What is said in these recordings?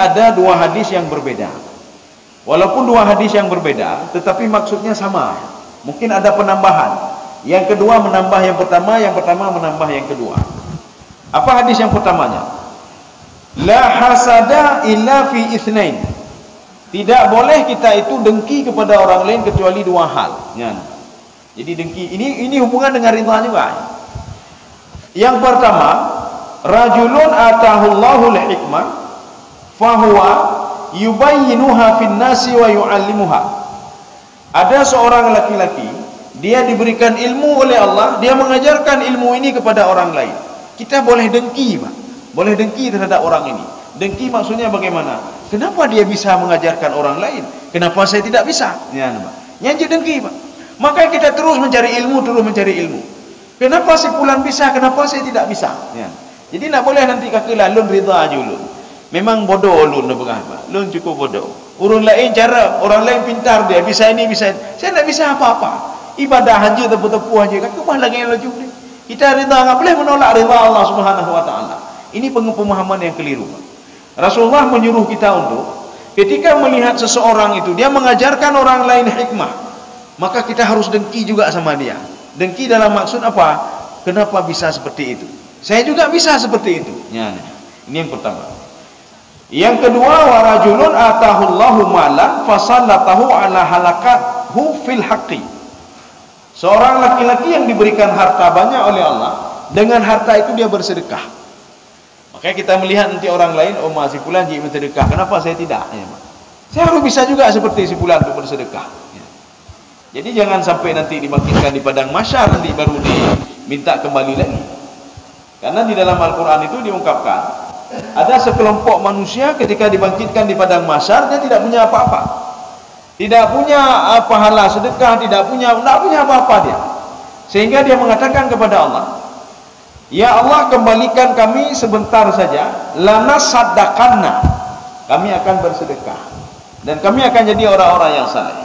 ada dua hadis yang berbeda. Walaupun dua hadis yang berbeda, tetapi maksudnya sama. Mungkin ada penambahan. Yang kedua menambah yang pertama menambah yang kedua. Apa hadis yang pertamanya? La hasada illa fi itsnain. Tidak boleh kita itu dengki kepada orang lain kecuali dua hal. Ya. Jadi dengki ini hubungan dengan ridha juga. Yang pertama, rajulun atahullahu al-hikmah fahuwa yubayyinuha fin nasi wa yu'allimuha. Ada seorang laki-laki, dia diberikan ilmu oleh Allah, dia mengajarkan ilmu ini kepada orang lain. Kita boleh dengki, Pak. Boleh dengki terhadap orang ini. Dengki maksudnya bagaimana? Kenapa dia bisa mengajarkan orang lain? Kenapa saya tidak bisa? Ya, Pak. Nyanyi dengki, Pak. Maka kita terus mencari ilmu, Kenapa si fulan bisa, kenapa saya tidak bisa? Ya. Jadi nak boleh nanti kakilah lun ridha aja ulun. Memang bodoh ulun Pak. Lun cukup bodoh. Urun lain cara, orang lain pintar dia, bisa ini, bisa ini. Saya tidak bisa apa-apa. Ibadah haji tepu-tepu haji. Kemah lagi yang laju ni. Kita ridha, enggak boleh menolak ridha Allah Subhanahu wa taala. Ini pemahaman yang keliru, Pak. Rasulullah menyuruh kita untuk ketika melihat seseorang itu dia mengajarkan orang lain hikmah, maka kita harus dengki juga sama dia. Dengki dalam maksud apa? Kenapa bisa seperti itu? Saya juga bisa seperti itu. Ya, ini yang pertama. Yang kedua, warajulun atahullahu malan fasallatahu ala halakathu fil haqqi. Seorang laki-laki yang diberikan harta banyak oleh Allah, dengan harta itu dia bersedekah. Makanya kita melihat nanti orang lain, oh si fulan jadi bersedekah, kenapa saya tidak? Ya, saya harus bisa juga seperti si fulan untuk bersedekah. Ya. Jadi jangan sampai nanti dibangkitkan di padang mahsyar nanti baru diminta kembali lagi. Karena di dalam Al-Quran itu diungkapkan, ada sekelompok manusia ketika dibangkitkan di padang mahsyar dia tidak punya apa-apa, tidak punya pahala sedekah, tidak punya apa-apa dia, sehingga dia mengatakan kepada Allah, ya Allah, kembalikan kami sebentar saja, lana sadaqanna, kami akan bersedekah dan kami akan jadi orang-orang yang saleh.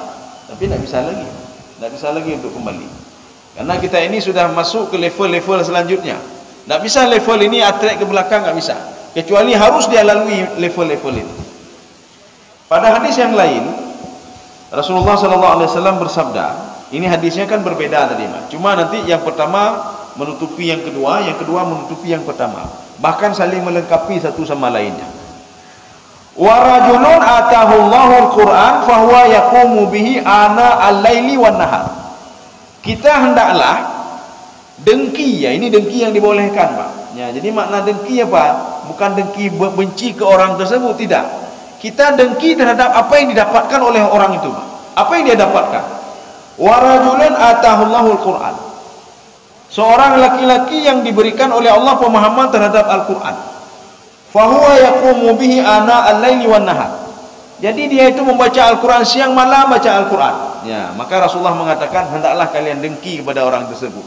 Tapi tidak bisa lagi untuk kembali, karena kita ini sudah masuk ke level-level selanjutnya. Tidak bisa level ini atret ke belakang, tidak bisa, kecuali harus dia lalui level-level ini. Pada hadis yang lain, Rasulullah SAW bersabda, ini hadisnya kan berbeda tadi, cuma nanti yang pertama menutupi yang kedua menutupi yang pertama, bahkan saling melengkapi satu sama lainnya. Wa rajulun atahullahu al-Qur'an fahuwa yaqumu bihi ana al-laili wan nahar. Kita hendaklah dengki, ya ini dengki yang dibolehkan, Pak. Ya, jadi makna dengki apa? Bukan dengki benci ke orang tersebut, tidak. Kita dengki terhadap apa yang didapatkan oleh orang itu, Pak. Apa yang dia dapatkan? Wa rajulun atahullahu al-Qur'an. Seorang laki-laki yang diberikan oleh Allah pemahaman terhadap Al-Quran. Fahuwa yaqumu bihi ana al-laili wan nahar. Jadi dia itu membaca Al-Quran siang malam baca Al-Quran. Ya, maka Rasulullah mengatakan hendaklah kalian dengki kepada orang tersebut,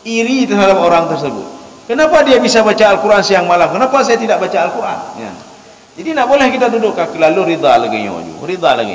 iri terhadap orang tersebut. Kenapa dia bisa baca Al-Quran siang malam? Kenapa saya tidak baca Al-Quran? Ya. Jadi tidak boleh kita duduk kaki lalu ridha lagi, ridha lagi.